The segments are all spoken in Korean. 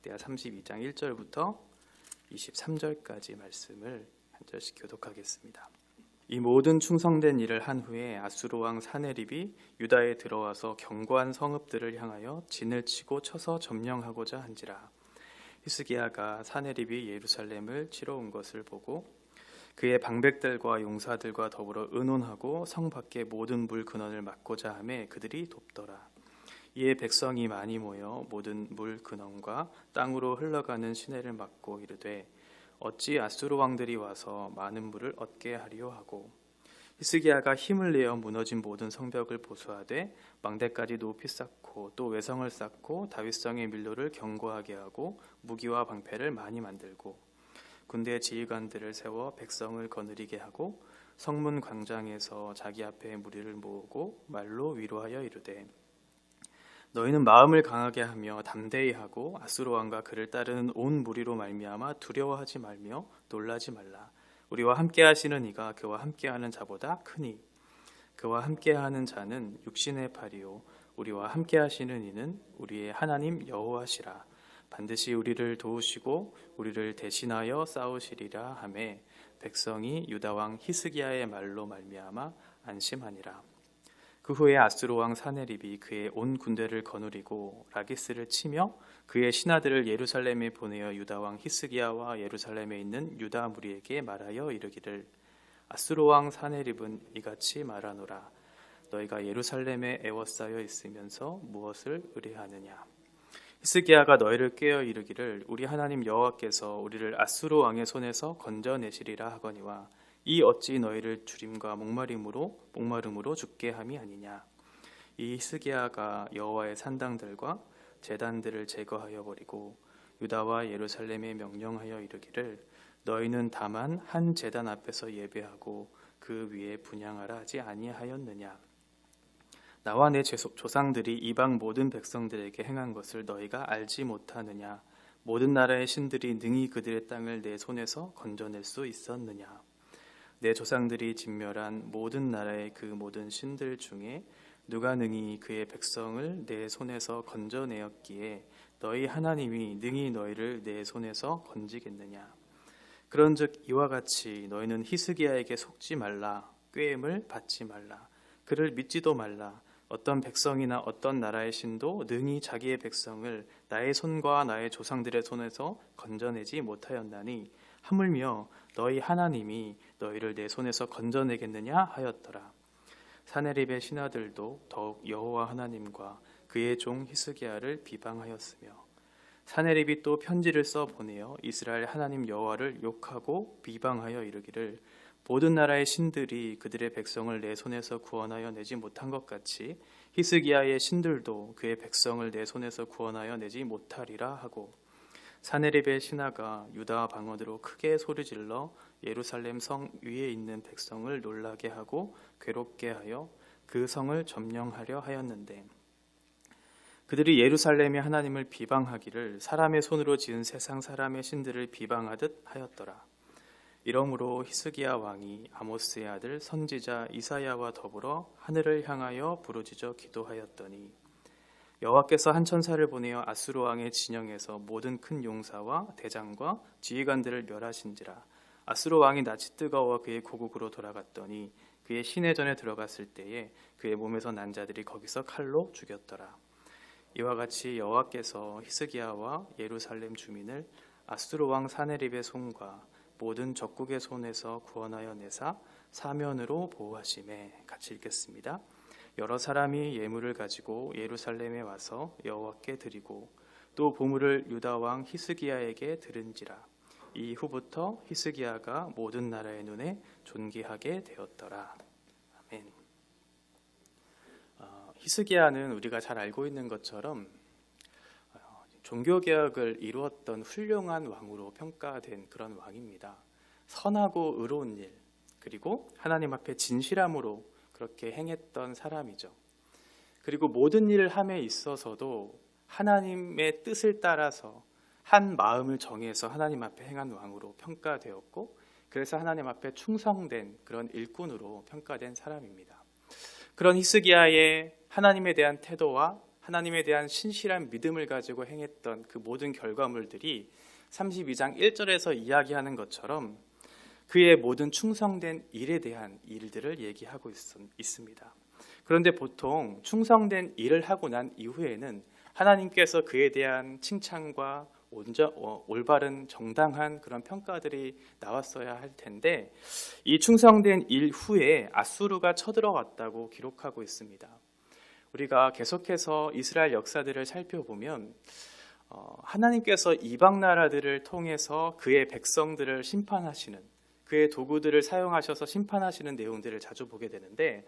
역대하 32장 1절부터 23절까지 말씀을 한 절씩 교독하겠습니다. 이 모든 충성된 일을 한 후에 아수르 왕 사네립이 유다에 들어와서 견고한 성읍들을 향하여 진을 치고 쳐서 점령하고자 한지라. 히스기야가 사네립이 예루살렘을 치러 온 것을 보고 그의 방백들과 용사들과 더불어 의논하고 성 밖의 모든 물 근원을 막고자 하매 그들이 돕더라. 이에 백성이 많이 모여 모든 물 근원과 땅으로 흘러가는 시내를 막고 이르되 어찌 아수르 왕들이 와서 많은 물을 얻게 하리요 하고, 히스기야가 힘을 내어 무너진 모든 성벽을 보수하되 망대까지 높이 쌓고 또 외성을 쌓고 다윗성의 밀로를 견고하게 하고 무기와 방패를 많이 만들고 군대 지휘관들을 세워 백성을 거느리게 하고 성문 광장에서 자기 앞에 무리를 모으고 말로 위로하여 이르되 너희는 마음을 강하게 하며 담대히 하고 아수르 왕과 그를 따르는 온 무리로 말미암아 두려워하지 말며 놀라지 말라. 우리와 함께하시는 이가 그와 함께하는 자보다 크니 그와 함께하는 자는 육신의 팔이요 우리와 함께하시는 이는 우리의 하나님 여호와시라. 반드시 우리를 도우시고 우리를 대신하여 싸우시리라 하매 백성이 유다 왕 히스기야의 말로 말미암아 안심하니라. 그 후에 아수르 왕 사네립이 그의 온 군대를 거느리고 라기스를 치며 그의 신하들을 예루살렘에 보내어 유다 왕 히스기야와 예루살렘에 있는 유다 무리에게 말하여 이르기를 아수르 왕 사네립은 이같이 말하노라. 너희가 예루살렘에 에워싸여 있으면서 무엇을 의뢰하느냐. 히스기야가 너희를 꾀어 이르기를 우리 하나님 여호와께서 우리를 아수르 왕의 손에서 건져내시리라 하거니와 이 어찌 너희를 주림과 목마름으로 죽게 함이 아니냐. 이 히스기야가 여호와의 산당들과 제단들을 제거하여 버리고 유다와 예루살렘에 명령하여 이르기를 너희는 다만 한 제단 앞에서 예배하고 그 위에 분향하라 하지 아니하였느냐. 나와 내 조상들이 이방 모든 백성들에게 행한 것을 너희가 알지 못하느냐. 모든 나라의 신들이 능히 그들의 땅을 내 손에서 건져낼 수 있었느냐. 내 조상들이 진멸한 모든 나라의 그 모든 신들 중에 누가 능히 그의 백성을 내 손에서 건져내었기에 너희 하나님이 능히 너희를 내 손에서 건지겠느냐. 그런즉 이와 같이 너희는 히스기야에게 속지 말라. 꾀임을 받지 말라. 그를 믿지도 말라. 어떤 백성이나 어떤 나라의 신도 능히 자기의 백성을 나의 손과 나의 조상들의 손에서 건져내지 못하였나니 하물며 너희 하나님이 너희를 내 손에서 건져내겠느냐 하였더라. 사네립의 신하들도 더욱 여호와 하나님과 그의 종 히스기야를 비방하였으며 사네립이 또 편지를 써 보내어 이스라엘 하나님 여호와를 욕하고 비방하여 이르기를 모든 나라의 신들이 그들의 백성을 내 손에서 구원하여 내지 못한 것 같이 히스기야의 신들도 그의 백성을 내 손에서 구원하여 내지 못하리라 하고, 사네립의 신하가 유다 방언으로 크게 소리질러 예루살렘 성 위에 있는 백성을 놀라게 하고 괴롭게 하여 그 성을 점령하려 하였는데 그들이 예루살렘의 하나님을 비방하기를 사람의 손으로 지은 세상 사람의 신들을 비방하듯 하였더라. 이러므로 히스기야 왕이 아모스의 아들 선지자 이사야와 더불어 하늘을 향하여 부르짖어 기도하였더니 여호와께서 한 천사를 보내어 아수르 왕의 진영에서 모든 큰 용사와 대장과 지휘관들을 멸하신지라. 아수르 왕이 낯이 뜨거워 그의 고국으로 돌아갔더니 그의 시내전에 들어갔을 때에 그의 몸에서 난 자들이 거기서 칼로 죽였더라. 이와 같이 여호와께서 히스기야와 예루살렘 주민을 아수르 왕 사네립의 손과 모든 적국의 손에서 구원하여 내사 사면으로 보호하심에. 같이 읽겠습니다. 여러 사람이 예물을 가지고 예루살렘에 와서 여호와께 드리고 또 보물을 유다 왕 히스기야에게 드린지라. 이후부터 히스기야가 모든 나라의 눈에 존귀하게 되었더라. 아멘. 히스기야는 우리가 잘 알고 있는 것처럼 종교개혁을 이루었던 훌륭한 왕으로 평가된 그런 왕입니다. 선하고 의로운 일, 그리고 하나님 앞에 진실함으로 그렇게 행했던 사람이죠. 그리고 모든 일을 함에 있어서도 하나님의 뜻을 따라서 한 마음을 정해서 하나님 앞에 행한 왕으로 평가되었고, 그래서 하나님 앞에 충성된 그런 일꾼으로 평가된 사람입니다. 그런 히스기야의 하나님에 대한 태도와 하나님에 대한 신실한 믿음을 가지고 행했던 그 모든 결과물들이 32장 1절에서 이야기하는 것처럼 그의 모든 충성된 일에 대한 일들을 얘기하고 있습니다. 그런데 보통 충성된 일을 하고 난 이후에는 하나님께서 그에 대한 칭찬과 올바른 정당한 그런 평가들이 나왔어야 할 텐데 이 충성된 일 후에 아수르가 쳐들어왔다고 기록하고 있습니다. 우리가 계속해서 이스라엘 역사들을 살펴보면 하나님께서 이방 나라들을 통해서 그의 백성들을 심판하시는, 그의 도구들을 사용하셔서 심판하시는 내용들을 자주 보게 되는데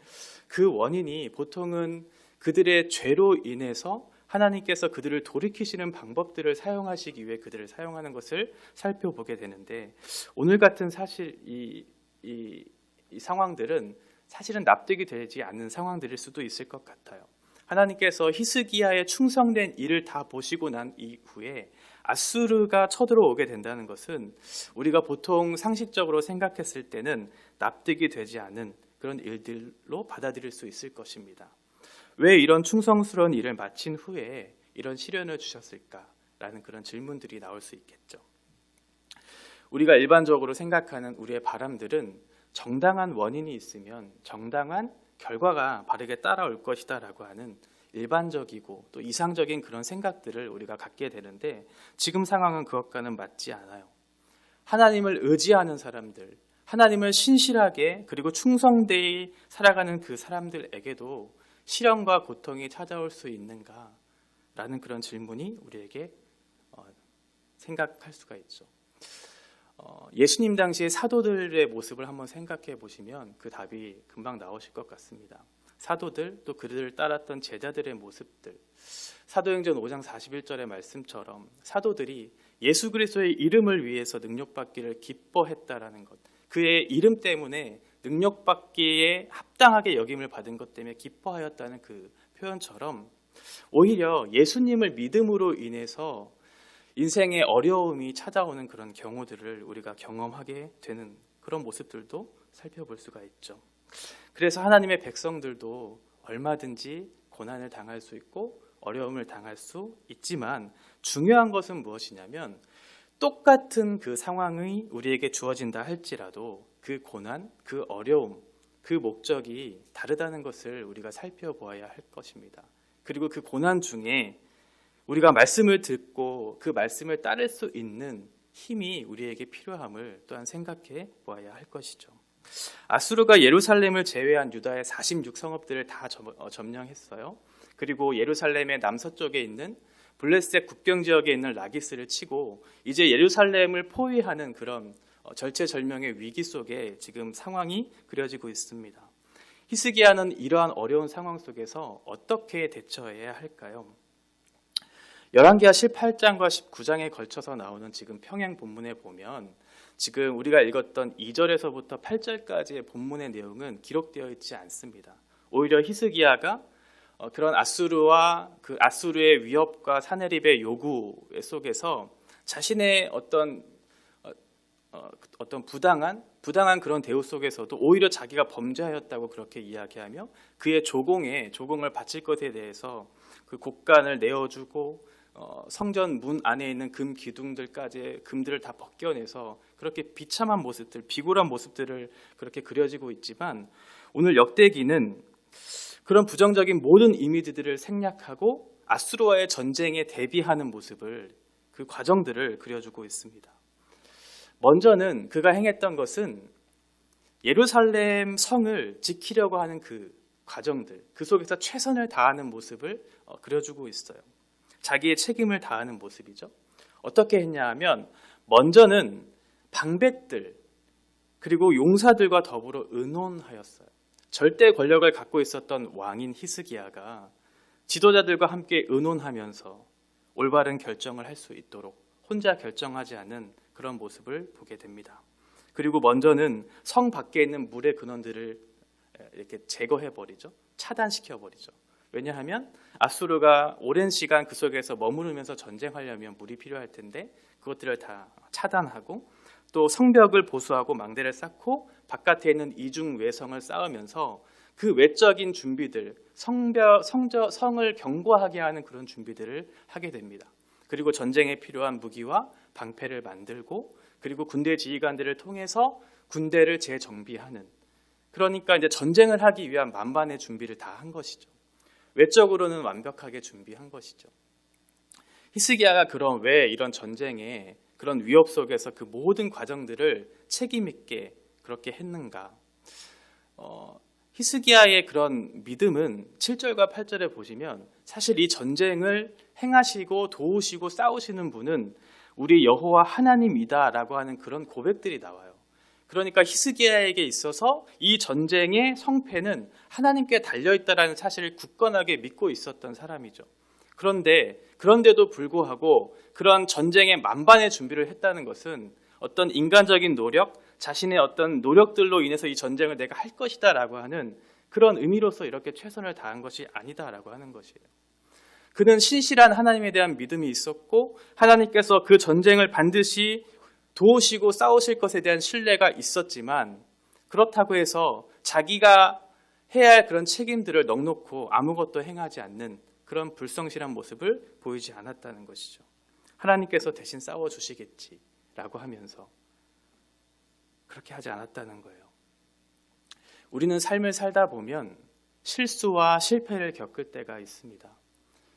그 원인이 보통은 그들의 죄로 인해서 하나님께서 그들을 돌이키시는 방법들을 사용하시기 위해 그들을 사용하는 것을 살펴보게 되는데 오늘 같은 사실 이 상황들은 사실은 납득이 되지 않는 상황들일 수도 있을 것 같아요. 하나님께서 히스기야의 충성된 일을 다 보시고 난 이후에 아수르가 쳐들어오게 된다는 것은 우리가 보통 상식적으로 생각했을 때는 납득이 되지 않는 그런 일들로 받아들일 수 있을 것입니다. 왜 이런 충성스러운 일을 마친 후에 이런 시련을 주셨을까라는 그런 질문들이 나올 수 있겠죠. 우리가 일반적으로 생각하는 우리의 바람들은 정당한 원인이 있으면 정당한 결과가 바르게 따라올 것이다 라고 하는 일반적이고 또 이상적인 그런 생각들을 우리가 갖게 되는데 지금 상황은 그것과는 맞지 않아요. 하나님을 의지하는 사람들, 하나님을 신실하게 그리고 충성되이 살아가는 그 사람들에게도 시련과 고통이 찾아올 수 있는가라는 그런 질문이 우리에게 생각할 수가 있죠. 예수님 당시의 사도들의 모습을 한번 생각해 보시면 그 답이 금방 나오실 것 같습니다. 사도들 또 그들을 따랐던 제자들의 모습들, 사도행전 5장 41절의 말씀처럼 사도들이 예수 그리스도의 이름을 위해서 능력받기를 기뻐했다라는 것, 그의 이름 때문에 능력받기에 합당하게 여김을 받은 것 때문에 기뻐하였다는 그 표현처럼 오히려 예수님을 믿음으로 인해서 인생의 어려움이 찾아오는 그런 경우들을 우리가 경험하게 되는 그런 모습들도 살펴볼 수가 있죠. 그래서 하나님의 백성들도 얼마든지 고난을 당할 수 있고 어려움을 당할 수 있지만 중요한 것은 무엇이냐면 똑같은 그 상황이 우리에게 주어진다 할지라도 그 고난, 그 어려움, 그 목적이 다르다는 것을 우리가 살펴보아야 할 것입니다. 그리고 그 고난 중에 우리가 말씀을 듣고 그 말씀을 따를 수 있는 힘이 우리에게 필요함을 또한 생각해 보아야 할 것이죠. 아수르가 예루살렘을 제외한 유다의 46성읍들을 다 점령했어요. 그리고 예루살렘의 남서쪽에 있는 블레셋 국경 지역에 있는 라기스를 치고 이제 예루살렘을 포위하는 그런 절체절명의 위기 속에 지금 상황이 그려지고 있습니다. 히스기야는 이러한 어려운 상황 속에서 어떻게 대처해야 할까요? 열왕기하 18장과 19장에 걸쳐서 나오는 지금 평행 본문에 보면 지금 우리가 읽었던 2절에서부터 8절까지의 본문의 내용은 기록되어 있지 않습니다. 오히려 히스기야가 그런 아수르와 그 아수르의 위협과 사네립의 요구 속에서 자신의 어떤 부당한 그런 대우 속에서도 오히려 자기가 범죄하였다고 그렇게 이야기하며 그의 조공을 바칠 것에 대해서 그 곡간을 내어주고 성전 문 안에 있는 금 기둥들까지 금들을 다 벗겨내서 그렇게 비참한 모습들, 비굴한 모습들을 그렇게 그려지고 있지만 오늘 역대기는 그런 부정적인 모든 이미지들을 생략하고 아수르와의 전쟁에 대비하는 모습을 그 과정들을 그려주고 있습니다. 먼저는 그가 행했던 것은 예루살렘 성을 지키려고 하는 그 과정들, 그 속에서 최선을 다하는 모습을 그려주고 있어요. 자기의 책임을 다하는 모습이죠. 어떻게 했냐 하면 먼저는 방백들 그리고 용사들과 더불어 의논하였어요. 절대 권력을 갖고 있었던 왕인 히스기야가 지도자들과 함께 의논하면서 올바른 결정을 할 수 있도록 혼자 결정하지 않은 그런 모습을 보게 됩니다. 그리고 먼저는 성 밖에 있는 물의 근원들을 이렇게 제거해버리죠. 차단시켜버리죠. 왜냐하면 아수르가 오랜 시간 그 속에서 머무르면서 전쟁하려면 물이 필요할 텐데 그것들을 다 차단하고 또 성벽을 보수하고 망대를 쌓고 바깥에 있는 이중 외성을 쌓으면서 그 외적인 준비들, 성을 견고하게 하는 그런 준비들을 하게 됩니다. 그리고 전쟁에 필요한 무기와 방패를 만들고, 그리고 군대 지휘관들을 통해서 군대를 재정비하는, 그러니까 이제 전쟁을 하기 위한 만반의 준비를 다 한 것이죠. 외적으로는 완벽하게 준비한 것이죠. 히스기야가 그럼 왜 이런 전쟁에 그런 위협 속에서 그 모든 과정들을 책임 있게 그렇게 했는가? 히스기야의 그런 믿음은 7절과 8절에 보시면 사실 이 전쟁을 행하시고 도우시고 싸우시는 분은 우리 여호와 하나님이다라고 하는 그런 고백들이 나와요. 그러니까 히스기야에게 있어서 이 전쟁의 성패는 하나님께 달려있다라는 사실을 굳건하게 믿고 있었던 사람이죠. 그런데도 불구하고 그런 전쟁의 만반의 준비를 했다는 것은 어떤 인간적인 노력, 자신의 어떤 노력들로 인해서 이 전쟁을 내가 할 것이다라고 하는 그런 의미로서 이렇게 최선을 다한 것이 아니다라고 하는 것이에요. 그는 신실한 하나님에 대한 믿음이 있었고 하나님께서 그 전쟁을 반드시 도우시고 싸우실 것에 대한 신뢰가 있었지만, 그렇다고 해서 자기가 해야 할 그런 책임들을 넉놓고 아무것도 행하지 않는 그런 불성실한 모습을 보이지 않았다는 것이죠. 하나님께서 대신 싸워주시겠지라고 하면서 그렇게 하지 않았다는 거예요. 우리는 삶을 살다 보면 실수와 실패를 겪을 때가 있습니다.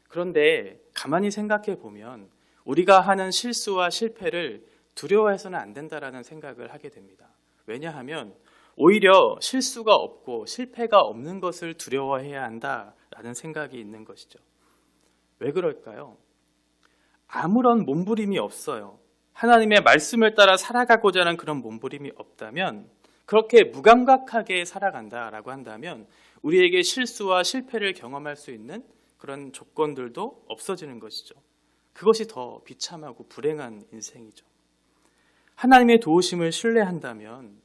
그런데 가만히 생각해 보면 우리가 하는 실수와 실패를 두려워해서는 안 된다라는 생각을 하게 됩니다. 왜냐하면 오히려 실수가 없고 실패가 없는 것을 두려워해야 한다라는 생각이 있는 것이죠. 왜 그럴까요? 아무런 몸부림이 없어요. 하나님의 말씀을 따라 살아가고자 하는 그런 몸부림이 없다면, 그렇게 무감각하게 살아간다라고 한다면 우리에게 실수와 실패를 경험할 수 있는 그런 조건들도 없어지는 것이죠. 그것이 더 비참하고 불행한 인생이죠. 하나님의 도우심을 신뢰한다면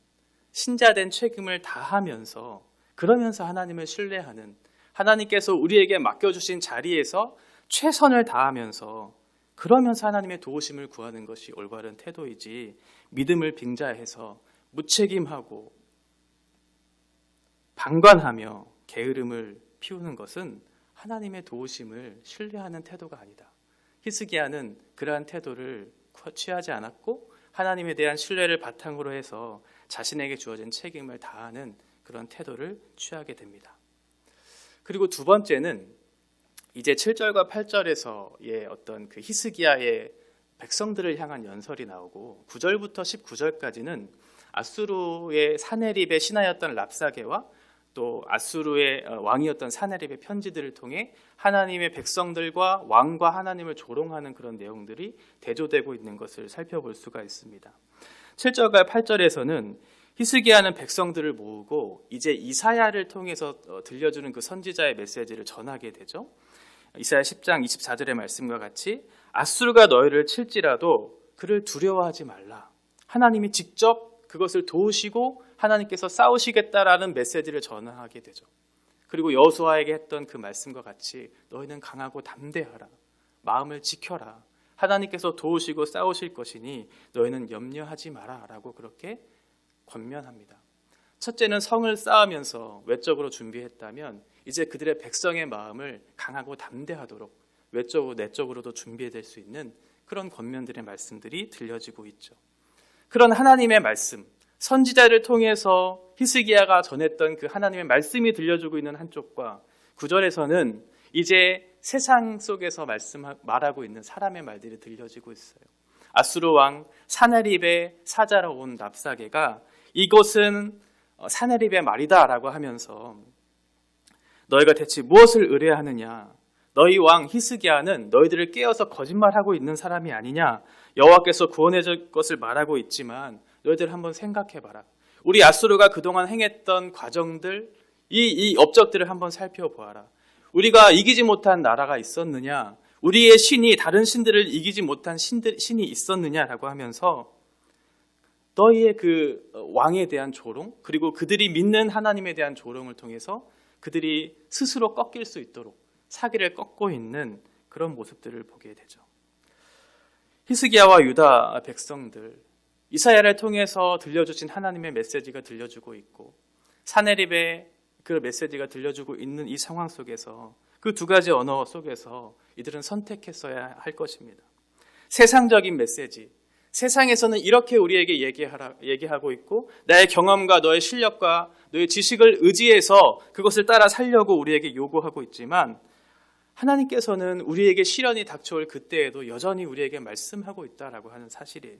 신자된 책임을 다하면서, 그러면서 하나님을 신뢰하는, 하나님께서 우리에게 맡겨주신 자리에서 최선을 다하면서, 그러면서 하나님의 도우심을 구하는 것이 올바른 태도이지, 믿음을 빙자해서 무책임하고 방관하며 게으름을 피우는 것은 하나님의 도우심을 신뢰하는 태도가 아니다. 히스기야는 그러한 태도를 취하지 않았고 하나님에 대한 신뢰를 바탕으로 해서 자신에게 주어진 책임을 다하는 그런 태도를 취하게 됩니다. 그리고 두 번째는 이제 7절과 8절에서의 어떤 그 히스기야의 백성들을 향한 연설이 나오고 9절부터 19절까지는 아수르의 사네립의 신하였던 랍사게와 또 아수르의 왕이었던 사네립의 편지들을 통해 하나님의 백성들과 왕과 하나님을 조롱하는 그런 내용들이 대조되고 있는 것을 살펴볼 수가 있습니다. 7절과 8절에서는 히스기야는 백성들을 모으고 이제 이사야를 통해서 들려주는 그 선지자의 메시지를 전하게 되죠. 이사야 10장 24절의 말씀과 같이 아수르가 너희를 칠지라도 그를 두려워하지 말라. 하나님이 직접 그것을 도우시고 하나님께서 싸우시겠다라는 메시지를 전하게 되죠. 그리고 여호수아에게 했던 그 말씀과 같이 너희는 강하고 담대하라. 마음을 지켜라. 하나님께서 도우시고 싸우실 것이니 너희는 염려하지 마라 라고 그렇게 권면합니다. 첫째는 성을 쌓으면서 외적으로 준비했다면 이제 그들의 백성의 마음을 강하고 담대하도록 외적으로 내적으로도 준비될 수 있는 그런 권면들의 말씀들이 들려지고 있죠. 그런 하나님의 말씀, 선지자를 통해서 히스기야가 전했던 그 하나님의 말씀이 들려주고 있는 한쪽과 9절에서는 이제 세상 속에서 말하고 있는 사람의 말들이 들려지고 있어요. 아수르 왕 사네립의 사자로 온 랍사게가 이것은 사네립의 말이다라고 하면서 너희가 대체 무엇을 의뢰하느냐? 너희 왕 히스기야는 너희들을 깨어서 거짓말하고 있는 사람이 아니냐? 여호와께서 구원해 줄 것을 말하고 있지만 너희들 한번 생각해봐라. 우리 아수르가 그동안 행했던 과정들, 이 업적들을 한번 살펴보아라. 우리가 이기지 못한 나라가 있었느냐? 우리의 신이 다른 신들을 이기지 못한 신이 있었느냐라고 하면서 너희의 그 왕에 대한 조롱, 그리고 그들이 믿는 하나님에 대한 조롱을 통해서 그들이 스스로 꺾일 수 있도록 사기를 꺾고 있는 그런 모습들을 보게 되죠. 히스기야와 유다 백성들, 이사야를 통해서 들려주신 하나님의 메시지가 들려주고 있고 사네립의 그 메시지가 들려주고 있는 이 상황 속에서 그 두 가지 언어 속에서 이들은 선택했어야 할 것입니다. 세상적인 메시지, 세상에서는 이렇게 우리에게 얘기하고 있고 나의 경험과 너의 실력과 너의 지식을 의지해서 그것을 따라 살려고 우리에게 요구하고 있지만 하나님께서는 우리에게 시련이 닥쳐올 그때에도 여전히 우리에게 말씀하고 있다라고 하는 사실이에요.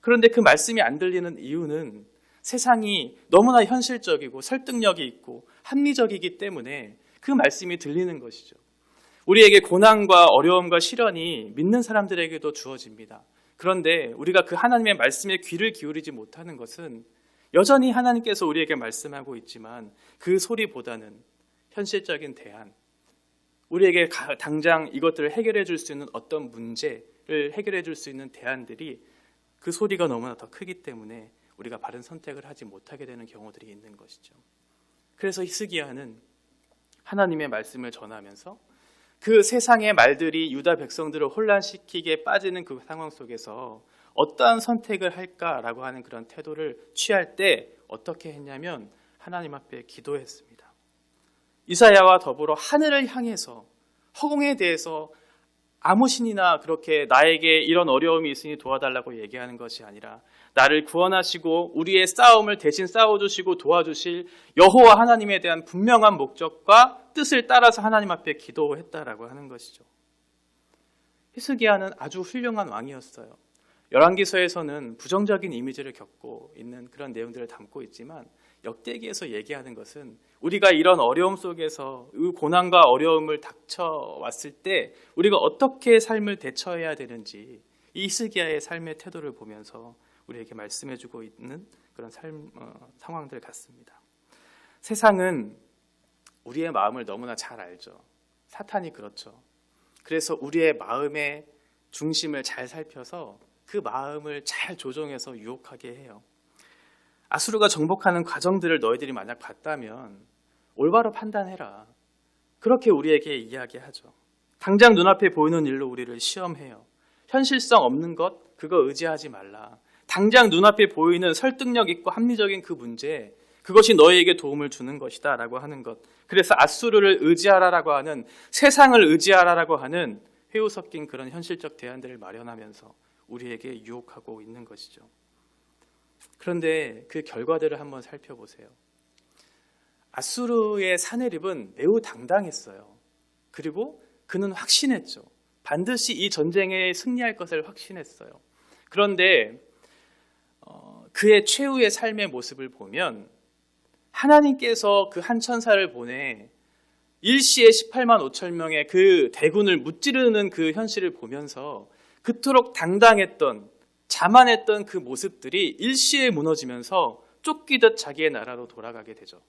그런데 그 말씀이 안 들리는 이유는 세상이 너무나 현실적이고 설득력이 있고 합리적이기 때문에 그 말씀이 들리는 것이죠. 우리에게 고난과 어려움과 시련이 믿는 사람들에게도 주어집니다. 그런데 우리가 그 하나님의 말씀에 귀를 기울이지 못하는 것은 여전히 하나님께서 우리에게 말씀하고 있지만 그 소리보다는 현실적인 대안, 우리에게 당장 이것들을 해결해 줄 수 있는 어떤 문제를 해결해 줄 수 있는 대안들이 그 소리가 너무나 더 크기 때문에 우리가 바른 선택을 하지 못하게 되는 경우들이 있는 것이죠. 그래서 히스기야는 하나님의 말씀을 전하면서 그 세상의 말들이 유다 백성들을 혼란시키게 빠지는 그 상황 속에서 어떠한 선택을 할까라고 하는 그런 태도를 취할 때 어떻게 했냐면 하나님 앞에 기도했습니다. 이사야와 더불어 하늘을 향해서 허공에 대해서 아무 신이나 그렇게 나에게 이런 어려움이 있으니 도와달라고 얘기하는 것이 아니라 나를 구원하시고 우리의 싸움을 대신 싸워주시고 도와주실 여호와 하나님에 대한 분명한 목적과 뜻을 따라서 하나님 앞에 기도했다라고 하는 것이죠. 히스기야는 아주 훌륭한 왕이었어요. 열왕기서에서는 부정적인 이미지를 겪고 있는 그런 내용들을 담고 있지만 역대기에서 얘기하는 것은 우리가 이런 어려움 속에서 이 고난과 어려움을 닥쳐왔을 때 우리가 어떻게 삶을 대처해야 되는지 이 히스기야의 삶의 태도를 보면서 우리에게 말씀해주고 있는 그런 상황들 같습니다. 세상은 우리의 마음을 너무나 잘 알죠. 사탄이 그렇죠. 그래서 우리의 마음의 중심을 잘 살펴서 그 마음을 잘 조종해서 유혹하게 해요. 아수르가 정복하는 과정들을 너희들이 만약 봤다면 올바로 판단해라. 그렇게 우리에게 이야기하죠. 당장 눈앞에 보이는 일로 우리를 시험해요. 현실성 없는 것, 그거 의지하지 말라. 당장 눈앞에 보이는 설득력 있고 합리적인 그 문제, 그것이 너희에게 도움을 주는 것이다 라고 하는 것. 그래서 아수르를 의지하라라고 하는, 세상을 의지하라라고 하는 회유 섞인 그런 현실적 대안들을 마련하면서 우리에게 유혹하고 있는 것이죠. 그런데 그 결과들을 한번 살펴보세요. 아수르의 사내립은 매우 당당했어요. 그리고 그는 확신했죠. 반드시 이 전쟁에 승리할 것을 확신했어요. 그런데 그의 최후의 삶의 모습을 보면 하나님께서 그 한 천사를 보내 일시에 18만 5천 명의 그 대군을 무찌르는 그 현실을 보면서 그토록 당당했던, 자만했던 그 모습들이 일시에 무너지면서 쫓기듯 자기의 나라로 돌아가게 되죠.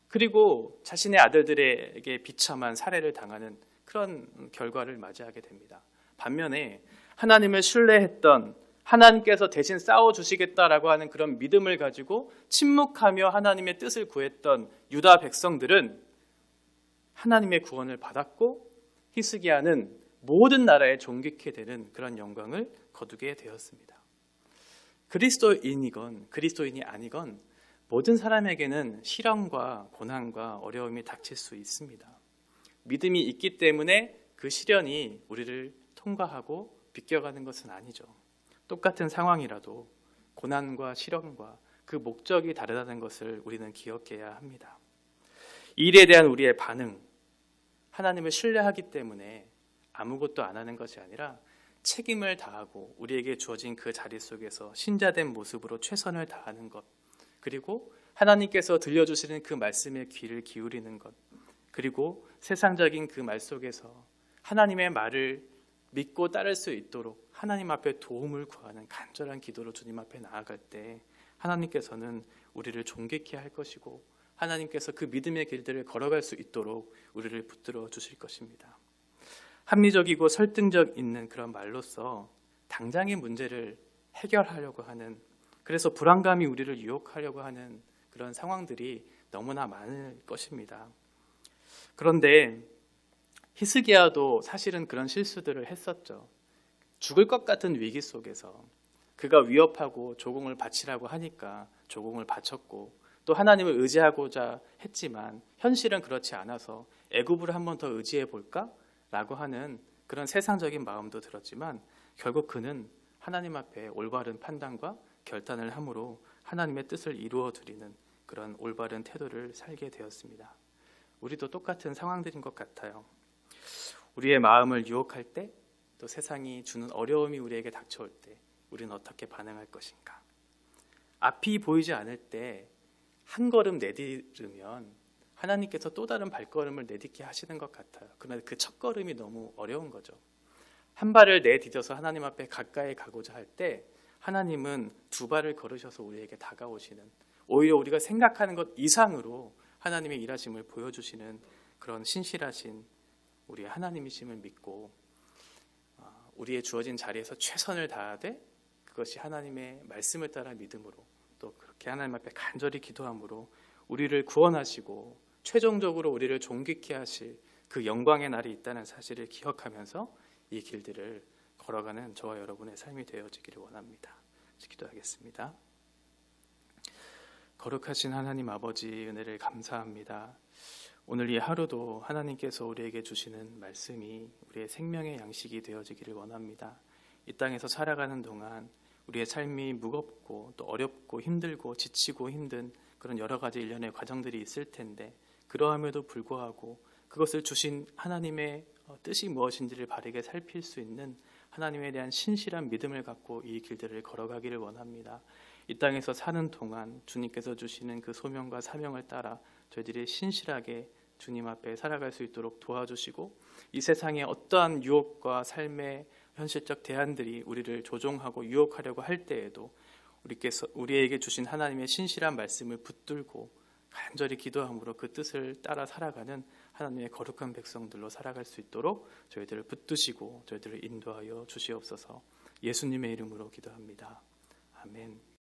그리고 자신의 아들들에게 비참한 살해를 당하는 그런 결과를 맞이하게 됩니다. 반면에 하나님을 신뢰했던, 하나님께서 대신 싸워주시겠다라고 하는 그런 믿음을 가지고 침묵하며 하나님의 뜻을 구했던 유다 백성들은 하나님의 구원을 받았고 히스기야는 모든 나라에 존귀케 되는 그런 영광을 거두게 되었습니다. 그리스도인이건 그리스도인이 아니건 모든 사람에게는 시련과 고난과 어려움이 닥칠 수 있습니다. 믿음이 있기 때문에 그 시련이 우리를 통과하고 비껴가는 것은 아니죠. 똑같은 상황이라도 고난과 시련과 그 목적이 다르다는 것을 우리는 기억해야 합니다. 이 일에 대한 우리의 반응, 하나님을 신뢰하기 때문에 아무것도 안 하는 것이 아니라 책임을 다하고 우리에게 주어진 그 자리 속에서 신자된 모습으로 최선을 다하는 것, 그리고 하나님께서 들려주시는 그 말씀에 귀를 기울이는 것, 그리고 세상적인 그 말 속에서 하나님의 말을 믿고 따를 수 있도록 하나님 앞에 도움을 구하는 간절한 기도로 주님 앞에 나아갈 때 하나님께서는 우리를 존귀케 할 것이고 하나님께서 그 믿음의 길들을 걸어갈 수 있도록 우리를 붙들어 주실 것입니다. 합리적이고 설득력 있는 그런 말로써 당장의 문제를 해결하려고 하는, 그래서 불안감이 우리를 유혹하려고 하는 그런 상황들이 너무나 많을 것입니다. 그런데 히스기야도 사실은 그런 실수들을 했었죠. 죽을 것 같은 위기 속에서 그가 위협하고 조공을 바치라고 하니까 조공을 바쳤고 또 하나님을 의지하고자 했지만 현실은 그렇지 않아서 애굽을 한 번 더 의지해 볼까라고 하는 그런 세상적인 마음도 들었지만 결국 그는 하나님 앞에 올바른 판단과 결단을 함으로 하나님의 뜻을 이루어 드리는 그런 올바른 태도를 살게 되었습니다. 우리도 똑같은 상황들인 것 같아요. 우리의 마음을 유혹할 때, 또 세상이 주는 어려움이 우리에게 닥쳐올 때 우리는 어떻게 반응할 것인가? 앞이 보이지 않을 때 한 걸음 내디르면 하나님께서 또 다른 발걸음을 내딛게 하시는 것 같아요. 그러나 그 첫 걸음이 너무 어려운 거죠. 한 발을 내디뎌서 하나님 앞에 가까이 가고자 할 때 하나님은 두 발을 걸으셔서 우리에게 다가오시는, 오히려 우리가 생각하는 것 이상으로 하나님의 일하심을 보여주시는 그런 신실하신 우리의 하나님이심을 믿고 우리의 주어진 자리에서 최선을 다하되 그것이 하나님의 말씀을 따라 믿음으로, 또 그렇게 하나님 앞에 간절히 기도함으로 우리를 구원하시고 최종적으로 우리를 존귀케 하실 그 영광의 날이 있다는 사실을 기억하면서 이 길들을 걸어가는 저와 여러분의 삶이 되어지기를 원합니다. 기도하겠습니다. 거룩하신 하나님 아버지, 은혜를 감사합니다. 오늘 이 하루도 하나님께서 우리에게 주시는 말씀이 우리의 생명의 양식이 되어지기를 원합니다. 이 땅에서 살아가는 동안 우리의 삶이 무겁고 또 어렵고 힘들고 지치고 힘든 그런 여러 가지 일련의 과정들이 있을 텐데, 그러함에도 불구하고 그것을 주신 하나님의 뜻이 무엇인지를 바르게 살필 수 있는 하나님에 대한 신실한 믿음을 갖고 이 길들을 걸어가기를 원합니다. 이 땅에서 사는 동안 주님께서 주시는 그 소명과 사명을 따라 저희들이 신실하게 주님 앞에 살아갈 수 있도록 도와주시고, 이 세상의 어떠한 유혹과 삶의 현실적 대안들이 우리를 조종하고 유혹하려고 할 때에도 우리에게 주신 하나님의 신실한 말씀을 붙들고 간절히 기도함으로 그 뜻을 따라 살아가는 하나님의 거룩한 백성들로 살아갈 수 있도록 저희들을 붙드시고 저희들을 인도하여 주시옵소서. 예수님의 이름으로 기도합니다. 아멘.